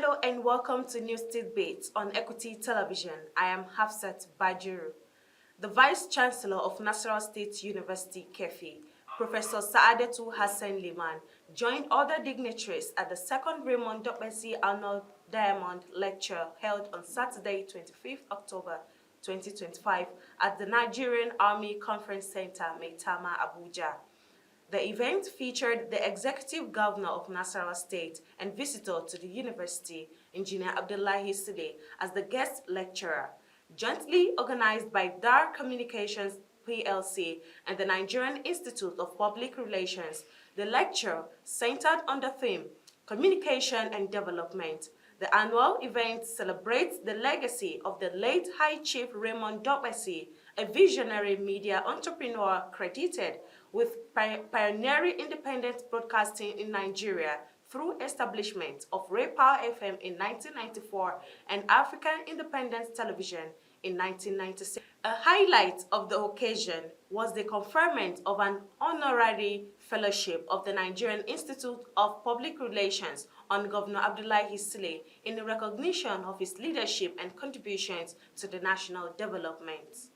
Hello and welcome to News Tidbits on Equity Television. I am Hafsat Bajiru. The Vice Chancellor of Nasarawa State University, KEFI, Professor Saadetu Hassan Liman, joined other dignitaries at the second Raymond Dokbesi Arnold Diamond Lecture held on Saturday, 25th October 2025 at the Nigerian Army Conference Center, Maitama, Abuja. The event featured the Executive Governor of Nasarawa State and visitor to the university, Engineer Abdullahi Side, as the guest lecturer. Jointly organized by DAR Communications PLC and the Nigerian Institute of Public Relations, the lecture centered on the theme, Communication and Development. The annual event celebrates the legacy of the late High Chief Raymond Dokbesi, a visionary media entrepreneur credited with pioneering independent broadcasting in Nigeria through establishment of Ray Power FM in 1994 and African Independence Television in 1996. A highlight of the occasion was the conferment of an honorary fellowship of the Nigerian Institute of Public Relations on Governor Abdullahi Sile in recognition of his leadership and contributions to the national development.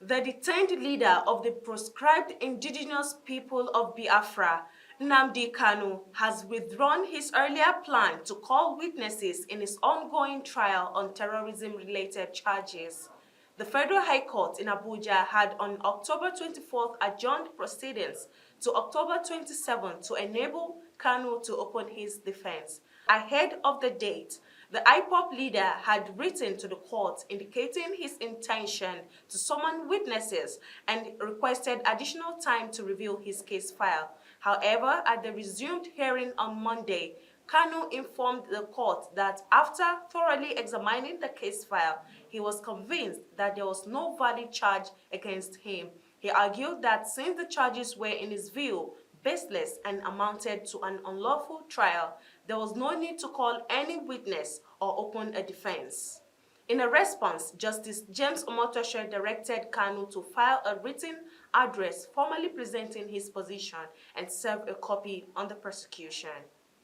The detained leader of the proscribed indigenous people of Biafra, Nnamdi KANU, has withdrawn his earlier plan to call witnesses in his ongoing trial on terrorism-related charges. The Federal High Court in Abuja had on October 24th adjourned proceedings to October 27th to enable KANU to open his defense. Ahead of the date, the IPOB leader had written to the court indicating his intention to summon witnesses and requested additional time to review his case file. However, at the resumed hearing on Monday, KANU informed the court that after thoroughly examining the case file, he was convinced that there was no valid charge against him. He argued that since the charges were, in his view, baseless and amounted to an unlawful trial, there was no need to call any witness or open a defense. In a response, Justice James Omotosho directed KANU to file a written address formally presenting his position and serve a copy on the prosecution.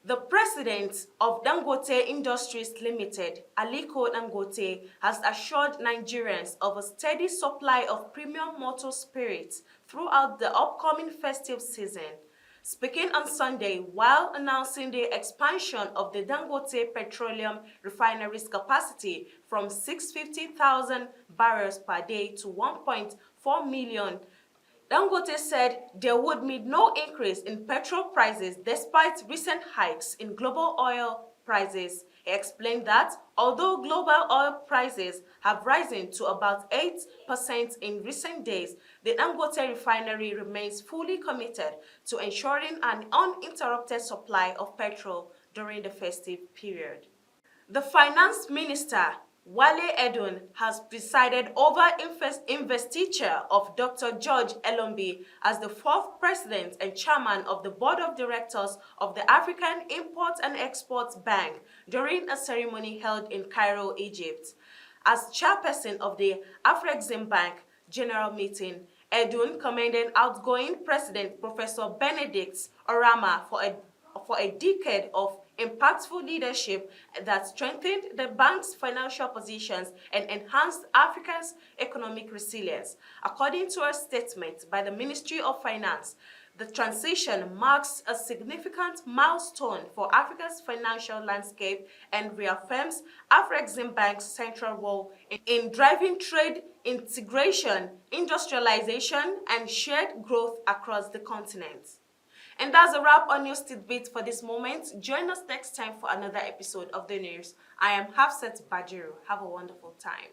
The president of Dangote Industries Limited, Aliko Dangote, has assured Nigerians of a steady supply of premium motor spirits throughout the upcoming festive season. Speaking on Sunday while announcing the expansion of the Dangote Petroleum Refinery's capacity from 650,000 barrels per day to 1.4 million, Dangote said there would be no increase in petrol prices despite recent hikes in global oil prices. He explained that although global oil prices have risen to about 8% in recent days, the Dangote refinery remains fully committed to ensuring an uninterrupted supply of petrol during the festive period. The finance minister, Wale Edun, has presided over investiture of Dr. George Elombi as the fourth president and chairman of the board of directors of the African Import and Exports Bank during a ceremony held in Cairo, Egypt. As chairperson of the Afrexim Bank General Meeting, Edun commended outgoing President Professor Benedict Orama for a decade of impactful leadership that strengthened the bank's financial positions and enhanced Africa's economic resilience. According to a statement by the Ministry of Finance, the transition marks a significant milestone for Africa's financial landscape and reaffirms Afrexim Bank's central role in driving trade integration, industrialization, and shared growth across the continent. And that's a wrap on News Tidbits for this moment. Join us next time for another episode of the news. I am Hafsat Bajiru. Have a wonderful time.